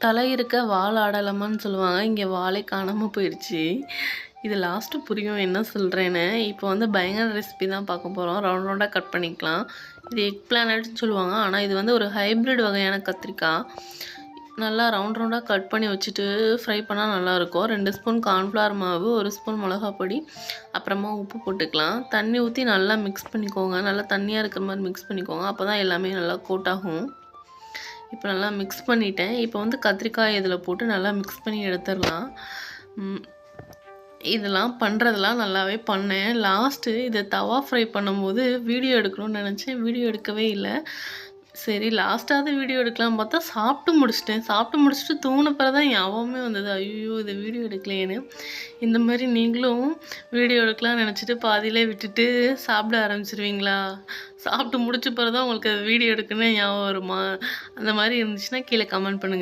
தலை இருக்க வால் ஆடலாமான்னு சொல்லுவாங்க. இங்கே வாலே காணாமல் போயிடுச்சு. இது லாஸ்ட்டு புரியும் என்ன சொல்கிறேன்னு. இப்போ வந்து பயங்கர ரெசிபி தான் பார்க்க போகிறோம். ரவுண்ட் ரவுண்டாக கட் பண்ணிக்கலாம். இது எக் பிளானட்னு சொல்லுவாங்க. ஆனால் இது வந்து ஒரு ஹைப்ரிட் வகையான கத்திரிக்காய். நல்லா ரவுண்ட் ரவுண்டாக கட் பண்ணி வச்சுட்டு ஃப்ரை பண்ணால் நல்லாயிருக்கும். 2 ஸ்பூன் கார்ன்ஃப்ளவர் மாவு, 1 ஸ்பூன் மிளகாய் பொடி, அப்புறமா உப்பு போட்டுக்கலாம். தண்ணி ஊற்றி நல்லா மிக்ஸ் பண்ணிக்கோங்க. நல்லா தண்ணியாக இருக்கிற மாதிரி மிக்ஸ் பண்ணிக்கோங்க. அப்போ தான் எல்லாமே நல்லா கோட் ஆகும். இப்போ நல்லா மிக்ஸ் பண்ணிட்டேன். இப்போ வந்து கத்திரிக்காய் இதில் போட்டு நல்லா மிக்ஸ் பண்ணி எடுத்துடலாம். இதெல்லாம் பண்ணுறதெல்லாம் நல்லாவே பண்ணேன். லாஸ்ட்டு இதை தவா ஃப்ரை பண்ணும்போது வீடியோ எடுக்கணும்னு நினச்சேன். வீடியோ எடுக்கவே இல்லை. சரி லாஸ்ட்டாவது வீடியோ எடுக்கலாம் பார்த்தா சாப்பிட்டு முடிச்சிட்டேன். சாப்பிட்டு முடிச்சுட்டு தூங்கின பிறகு தான் ஞாபகமே வந்தது, ஐயோ இதை வீடியோ எடுக்கலையேன்னு. இந்த மாதிரி நீங்களும் வீடியோ எடுக்கலாம்னு நினச்சிட்டு பாதியிலே விட்டுட்டு சாப்பிட ஆரம்பிச்சிருவீங்களா? சாப்பிட்டு முடிச்ச பிறகு தான் உங்களுக்கு அது வீடியோ எடுக்கணும்னு ஞாபகம் வருமா? அந்த மாதிரி இருந்துச்சுன்னா கீழே கமெண்ட் பண்ணுங்கள்.